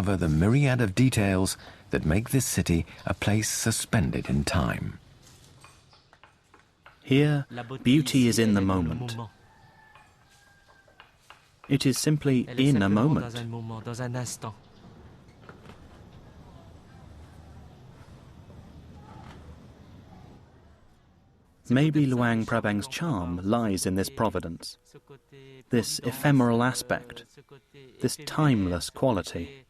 uncover the myriad of details that make this city a place suspended in time. Here, beauty is in the moment. It is simply in a moment. Maybe Luang Prabang's charm lies in this providence, this ephemeral aspect, this timeless quality.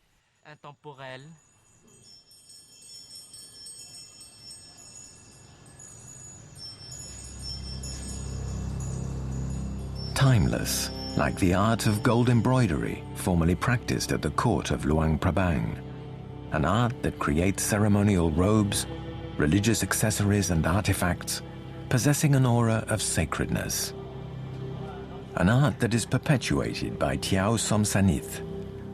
Timeless, like the art of gold embroidery formerly practiced at the court of Luang Prabang, an art that creates ceremonial robes, religious accessories and artifacts, possessing an aura of sacredness. An art that is perpetuated by Tiao Somsanith,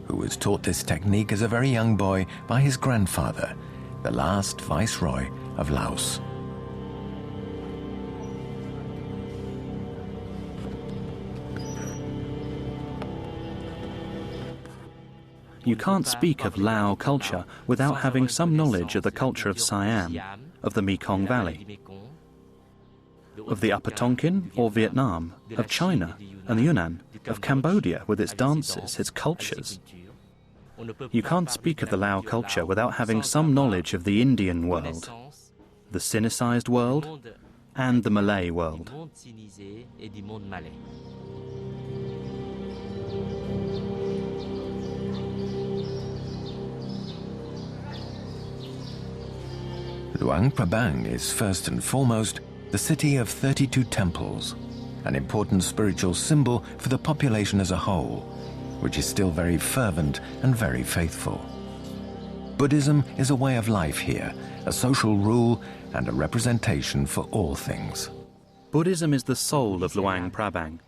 who was taught this technique as a very young boy by his grandfather, the last viceroy of Laos. You can't speak of Lao culture without having some knowledge of the culture of Siam, of the Mekong Valley, of the Upper Tonkin or Vietnam, of China and the Yunnan, of Cambodia with its dances, its cultures. You can't speak of the Lao culture without having some knowledge of the Indian world, the Sinicized world, and the Malay world. Luang Prabang is first and foremost the city of 32 temples, an important spiritual symbol for the population as a whole, which is still very fervent and very faithful. Buddhism is a way of life here, a social rule and a representation for all things. Buddhism is the soul of Luang Prabang.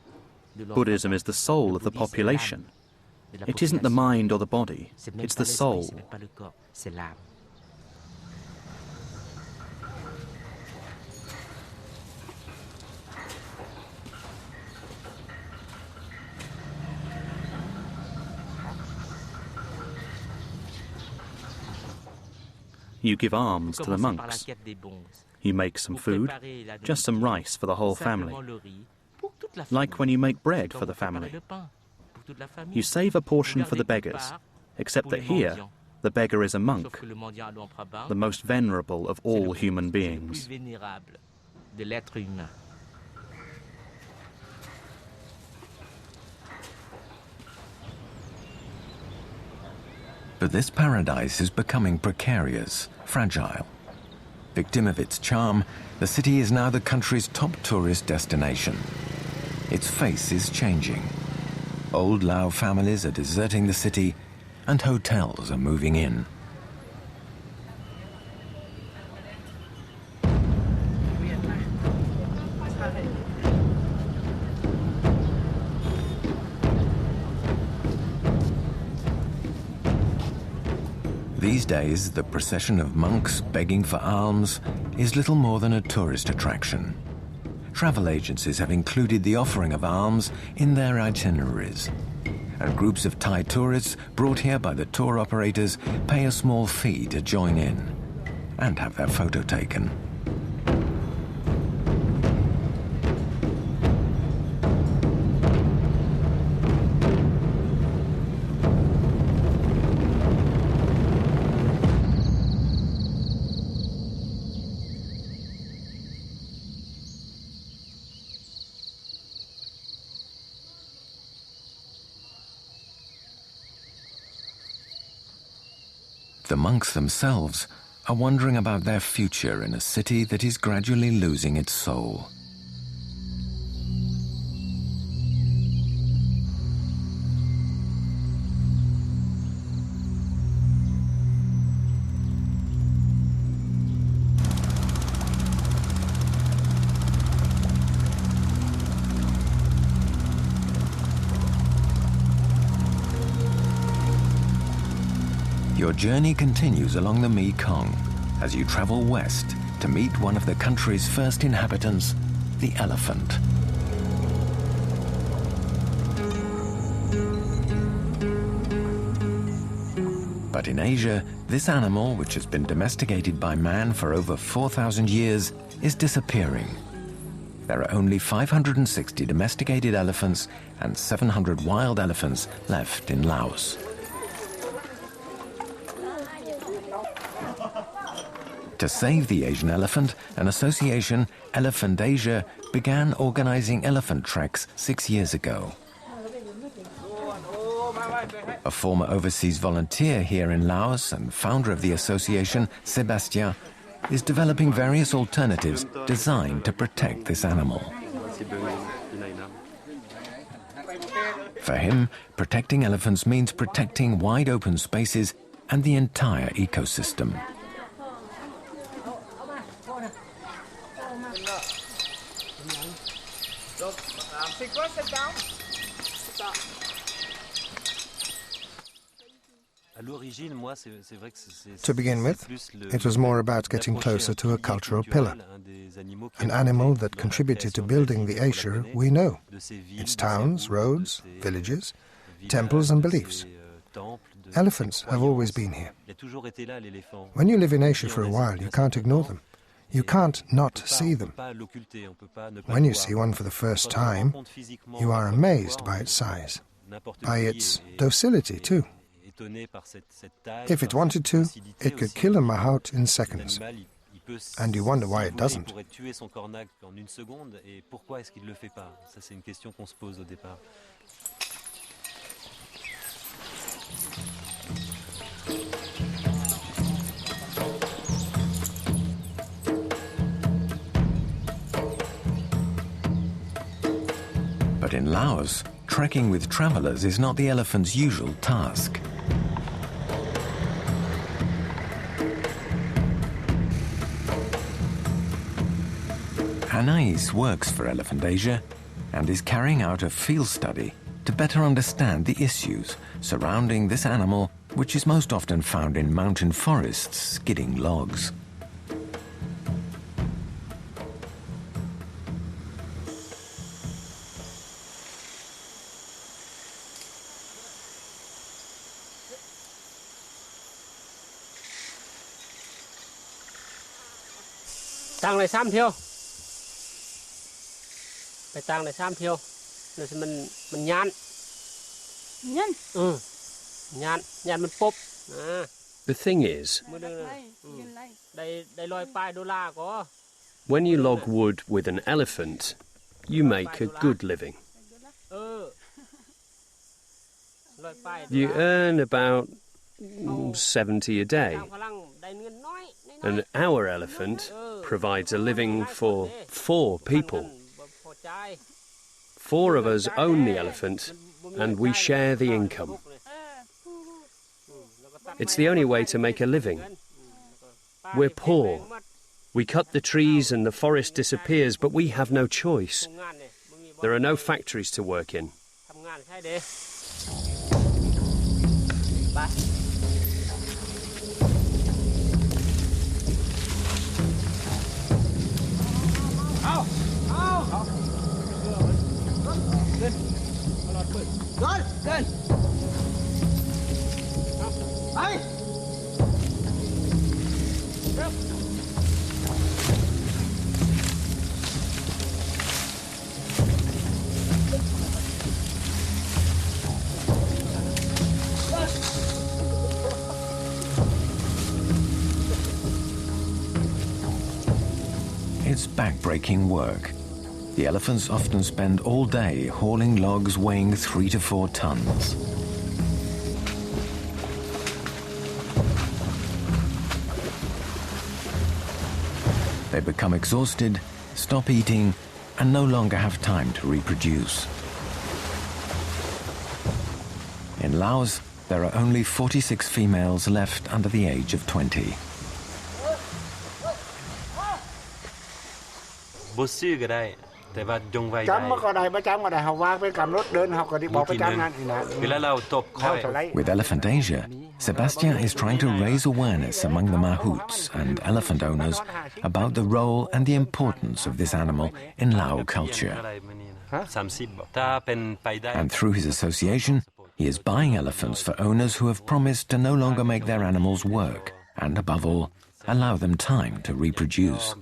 Buddhism is the soul of the population. It isn't the mind or the body, it's the soul. You give alms to the monks. You make some food, just some rice for the whole family, like when you make bread for the family. You save a portion for the beggars, except that here, the beggar is a monk, the most venerable of all human beings. But this paradise is becoming precarious, fragile. Victim of its charm, the city is now the country's top tourist destination. Its face is changing. Old Lao families are deserting the city, and hotels are moving in. These days, the procession of monks begging for alms is little more than a tourist attraction. Travel agencies have included the offering of alms in their itineraries, and groups of Thai tourists brought here by the tour operators pay a small fee to join in and have their photo taken. The monks themselves are wondering about their future in a city that is gradually losing its soul. Your journey continues along the Mekong as you travel west to meet one of the country's first inhabitants, the elephant. But in Asia, this animal, which has been domesticated by man for over 4,000 years, is disappearing. There are only 560 domesticated elephants and 700 wild elephants left in Laos. To save the Asian elephant, an association, Elephant Asia, began organizing elephant treks 6 years ago. A former overseas volunteer here in Laos and founder of the association, Sébastien, is developing various alternatives designed to protect this animal. For him, protecting elephants means protecting wide open spaces and the entire ecosystem. To begin with, it was more about getting closer to a cultural pillar, an animal that contributed to building the Asia we know, its towns, roads, villages, temples and beliefs. Elephants have always been here. When you live in Asia for a while, you can't ignore them. You can't not see them. When you see one for the first time, you are amazed by its size, by its docility too. If it wanted to, it could kill a mahout in seconds. And you wonder why it doesn't. But in Laos, trekking with travelers is not the elephant's usual task. Anais works for Elephant Asia and is carrying out a field study to better understand the issues surrounding this animal, which is most often found in mountain forests skidding logs. Tăng này 3 thiêu. Phải tăng này 3 thiêu. Rồi mình nhăn. Nhăn. Nhăn mình pop. The thing is, Đây loi pai $1 có. when you log wood with an elephant, you make a good living. You earn about 70 a day. And our elephant provides a living for 4 people. 4 of us own the elephant, and we share the income. It's the only way to make a living. We're poor. We cut the trees and the forest disappears, but we have no choice. There are no factories to work in. It's back-breaking work. The elephants often spend all day hauling logs weighing 3 to 4 tons. They become exhausted, stop eating, and no longer have time to reproduce. In Laos, there are only 46 females left under the age of 20. With Elephant Asia, Sébastien is trying to raise awareness among the mahouts and elephant owners about the role and the importance of this animal in Lao culture. And through his association, He is buying elephants for owners who have promised to no longer make their animals work and, above all, allow them time to reproduce.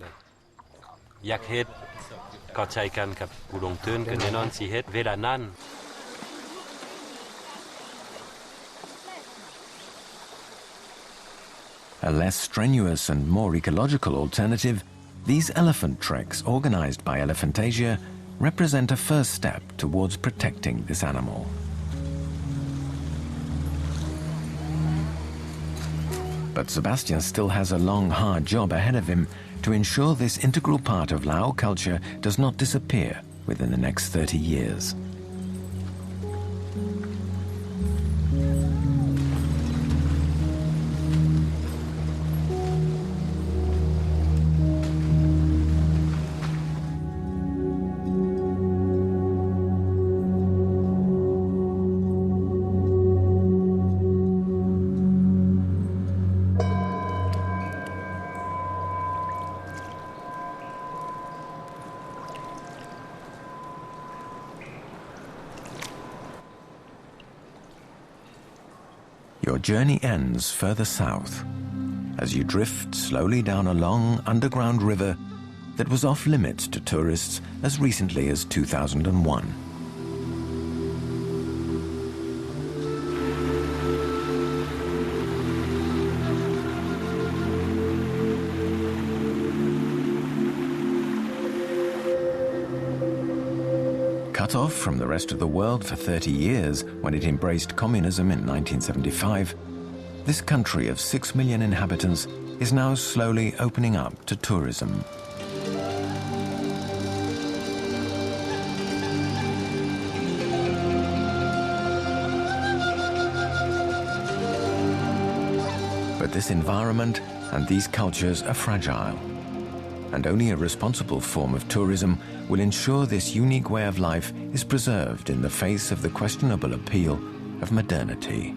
A less strenuous and more ecological alternative, these elephant treks organized by Elephantasia represent a first step towards protecting this animal. But Sebastian still has a long, hard job ahead of him to ensure this integral part of Lao culture does not disappear within the next 30 years. Your journey ends further south as you drift slowly down a long underground river that was off limits to tourists as recently as 2001. Cut off from the rest of the world for 30 years when it embraced communism in 1975, this country of 6 million inhabitants is now slowly opening up to tourism. But this environment and these cultures are fragile, and only a responsible form of tourism will ensure this unique way of life is preserved in the face of the questionable appeal of modernity.